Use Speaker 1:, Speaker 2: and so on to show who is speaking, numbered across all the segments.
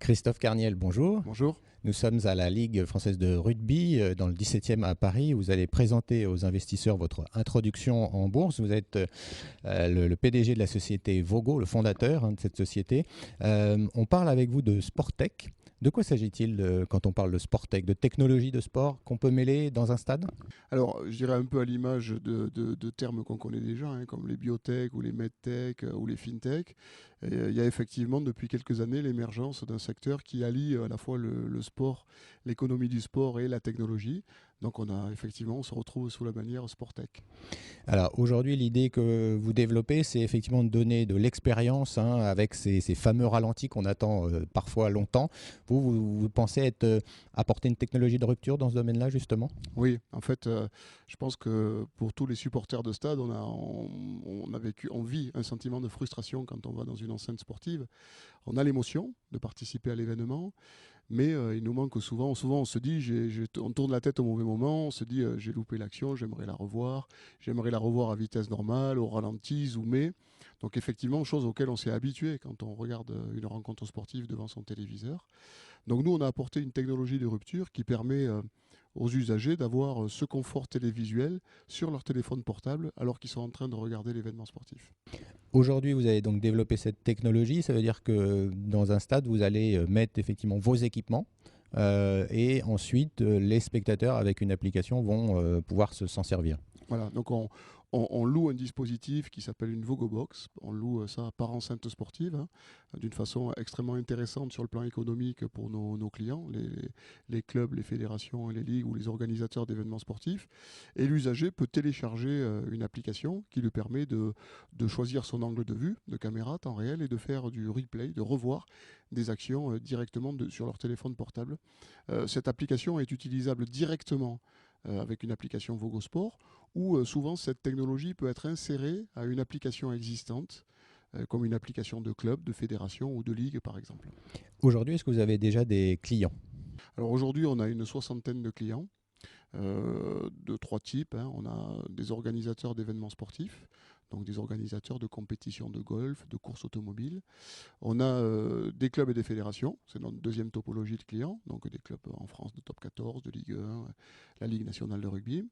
Speaker 1: Christophe Carniel, bonjour.
Speaker 2: Bonjour.
Speaker 1: Nous sommes à la Ligue française de rugby, dans le 17e à Paris. Vous allez présenter aux investisseurs votre introduction en bourse. Vous êtes le PDG de la société Vogo, le fondateur de cette société. On parle avec vous de Sportech. De quoi s'agit-il quand on parle de Sportech, de technologie de sport qu'on peut mêler dans un stade?
Speaker 2: Alors, je dirais un peu à l'image de termes qu'on connaît déjà, comme les biotech ou les medtech ou les fintech. Il y a effectivement depuis quelques années l'émergence d'un secteur qui allie à la fois le sport, l'économie du sport et la technologie. Donc on se retrouve sous la bannière Sportech.
Speaker 1: Alors aujourd'hui, l'idée que vous développez, c'est effectivement de donner de l'expérience avec ces fameux ralentis qu'on attend parfois longtemps. Vous pensez apporter une technologie de rupture dans ce domaine-là, justement?
Speaker 2: Oui, en fait, je pense que pour tous les supporters de stade, on vit un sentiment de frustration quand on va dans une enceinte sportive. On a l'émotion de participer à l'événement, mais il nous manque souvent on se dit, on tourne la tête au mauvais moment, on se dit, j'ai loupé l'action, j'aimerais la revoir à vitesse normale, au ralenti, zoomé. Donc effectivement, chose auxquelles on s'est habitué quand on regarde une rencontre sportive devant son téléviseur. Donc nous, on a apporté une technologie de rupture qui permet aux usagers d'avoir ce confort télévisuel sur leur téléphone portable alors qu'ils sont en train de regarder l'événement sportif.
Speaker 1: Aujourd'hui, vous avez donc développé cette technologie. Ça veut dire que dans un stade, vous allez mettre effectivement vos équipements et ensuite les spectateurs avec une application vont pouvoir s'en servir.
Speaker 2: Voilà, donc on loue un dispositif qui s'appelle une VogoBox. On loue ça par enceinte sportive, d'une façon extrêmement intéressante sur le plan économique pour nos clients, les clubs, les fédérations, les ligues ou les organisateurs d'événements sportifs. Et l'usager peut télécharger une application qui lui permet de choisir son angle de vue, de caméra, temps réel, et de faire du replay, de revoir des actions directement sur leur téléphone portable. Cette application est utilisable directement avec une application Vogosport, où souvent cette technologie peut être insérée à une application existante, comme une application de club, de fédération ou de ligue par exemple.
Speaker 1: Aujourd'hui, est-ce que vous avez déjà des clients?
Speaker 2: Alors aujourd'hui, on a une soixantaine de clients. De trois types. On a des organisateurs d'événements sportifs, donc des organisateurs de compétitions de golf, de courses automobiles. On a des clubs et des fédérations, c'est notre deuxième topologie de clients, donc des clubs en France de top 14, de Ligue 1, la Ligue nationale de rugby,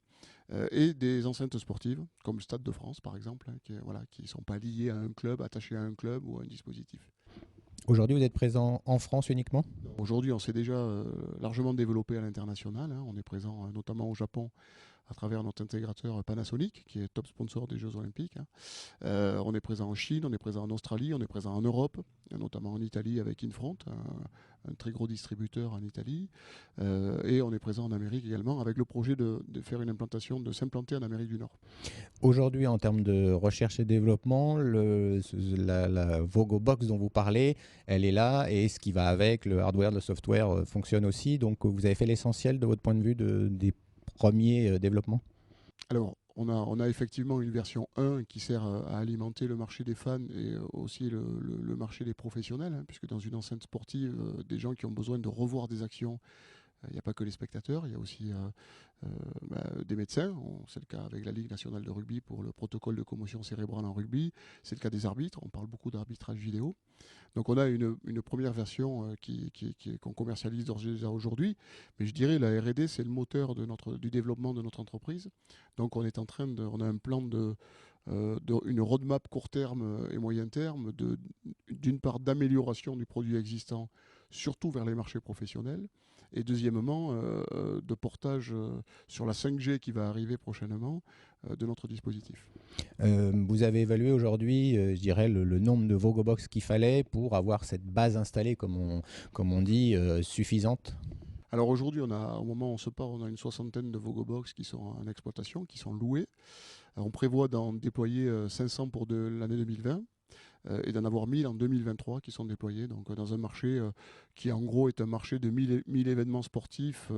Speaker 2: et des enceintes sportives, comme le Stade de France par exemple, qui ne sont pas liés à un club, attachés à un club ou à un dispositif.
Speaker 1: Aujourd'hui, vous êtes présent en France uniquement?
Speaker 2: Aujourd'hui, on s'est déjà largement développé à l'international. On est présent notamment au Japon à travers notre intégrateur Panasonic, qui est top sponsor des Jeux Olympiques. On est présent en Chine, on est présent en Australie, on est présent en Europe, notamment en Italie avec Infront, un très gros distributeur en Italie. Et on est présent en Amérique également avec le projet de faire une implantation, de s'implanter en Amérique du Nord.
Speaker 1: Aujourd'hui, en termes de recherche et développement, la VogoBox dont vous parlez, elle est là et ce qui va avec, le hardware, le software fonctionne aussi. Donc, vous avez fait l'essentiel de votre point de vue des premiers développements?
Speaker 2: Alors, on a effectivement une version 1 qui sert à alimenter le marché des fans et aussi le marché des professionnels, puisque dans une enceinte sportive, des gens qui ont besoin de revoir des actions, il n'y a pas que les spectateurs, il y a aussi des médecins. C'est le cas avec la Ligue nationale de rugby pour le protocole de commotion cérébrale en rugby. C'est le cas des arbitres. On parle beaucoup d'arbitrage vidéo. Donc on a une première version qu'on commercialise d'ores et déjà aujourd'hui. Mais je dirais la R&D, c'est le moteur du développement de notre entreprise. Donc on a un plan une roadmap court terme et moyen terme, d'une part d'amélioration du produit existant, surtout vers les marchés professionnels, et deuxièmement de portage sur la 5G qui va arriver prochainement de notre dispositif.
Speaker 1: Vous avez évalué aujourd'hui, je dirais, le nombre de VogoBox qu'il fallait pour avoir cette base installée, comme on dit, suffisante?
Speaker 2: Alors aujourd'hui, au moment où on se parle, on a une soixantaine de VogoBox qui sont en exploitation, qui sont loués. On prévoit d'en déployer 500 pour l'année 2020 et d'en avoir 1000 en 2023 qui sont déployés. Donc dans un marché qui en gros est un marché de 1000 événements sportifs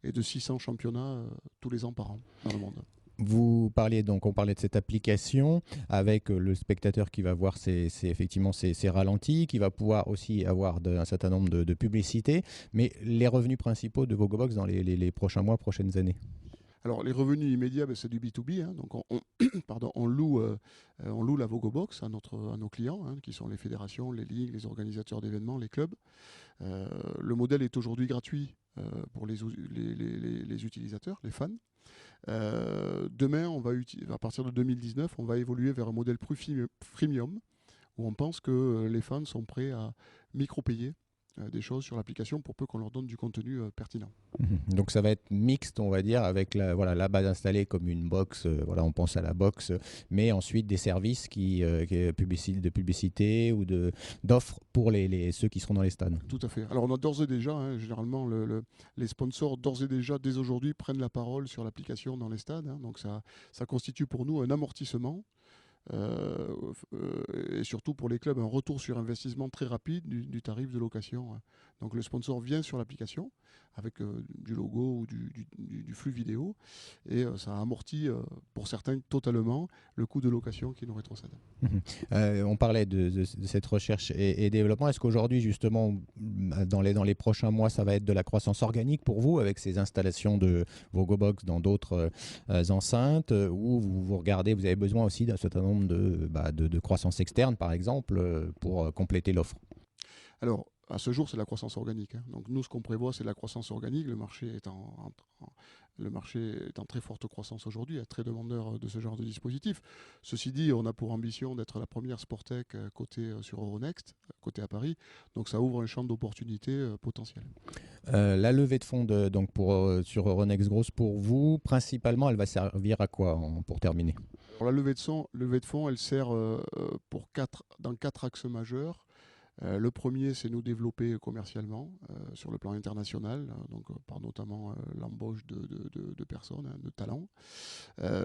Speaker 2: et de 600 championnats tous les ans par an dans le monde.
Speaker 1: On parlait de cette application avec le spectateur qui va voir effectivement ses ralentis, qui va pouvoir aussi avoir un certain nombre de publicités, mais les revenus principaux de VogoBox dans les prochains mois, prochaines années?
Speaker 2: Alors, les revenus immédiats, c'est du B2B. Donc, pardon, on loue la VogoBox à nos clients, qui sont les fédérations, les ligues, les organisateurs d'événements, les clubs. Le modèle est aujourd'hui gratuit pour les utilisateurs, les fans. Demain, à partir de 2019, on va évoluer vers un modèle plus freemium, où on pense que les fans sont prêts à micro-payer des choses sur l'application pour peu qu'on leur donne du contenu pertinent.
Speaker 1: Donc ça va être mixte, on va dire, avec la base installée comme une box, on pense à la box, mais ensuite des services de publicité ou d'offres pour ceux qui seront dans les stades.
Speaker 2: Tout à fait. Alors on a d'ores et déjà, généralement, les sponsors d'ores et déjà, dès aujourd'hui, prennent la parole sur l'application dans les stades. Donc ça constitue pour nous un amortissement. Et surtout pour les clubs, un retour sur investissement très rapide du tarif de location. Donc le sponsor vient sur l'application avec du logo ou du flux vidéo et ça amortit pour certains totalement le coût de location qui nous rétrocède.
Speaker 1: On parlait de cette recherche et développement. Est-ce qu'aujourd'hui, justement, dans les prochains mois, ça va être de la croissance organique pour vous avec ces installations de VogoBox dans d'autres enceintes ou vous regardez, vous avez besoin aussi d'un certain nombre de croissance externe, par exemple, pour compléter l'offre?
Speaker 2: Alors, à ce jour, c'est la croissance organique. Donc nous, ce qu'on prévoit, c'est la croissance organique. Le marché est en très forte croissance aujourd'hui, est très demandeur de ce genre de dispositif. Ceci dit, on a pour ambition d'être la première Sportec cotée sur Euronext, cotée à Paris. Donc ça ouvre un champ d'opportunités potentielles.
Speaker 1: La levée de fonds sur Euronext Growth, pour vous, principalement, elle va servir à quoi pour terminer?
Speaker 2: Alors, la levée de fonds, elle sert dans 4 axes majeurs. Le premier, c'est nous développer commercialement sur le plan international, donc par notamment l'embauche de personnes, de talents,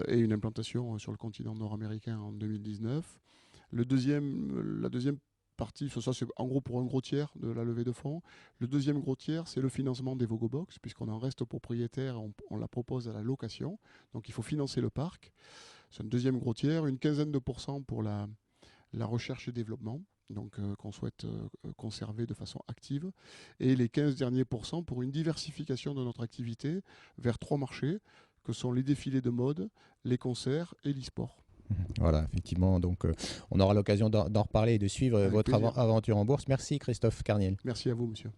Speaker 2: et une implantation sur le continent nord-américain en 2019. La deuxième partie, ça c'est en gros pour un gros tiers de la levée de fonds. Le deuxième gros tiers, c'est le financement des VogoBox, puisqu'on en reste propriétaire, on la propose à la location, donc il faut financer le parc. C'est un deuxième gros tiers, une quinzaine de pourcents pour la recherche et développement, donc qu'on souhaite conserver de façon active, et les 15 derniers pourcents pour une diversification de notre activité vers 3 marchés, que sont les défilés de mode, les concerts et l'e-sport.
Speaker 1: Voilà, effectivement, donc on aura l'occasion d'en reparler et de suivre votre aventure en bourse. Merci Christophe Carniel.
Speaker 2: Merci à vous, monsieur.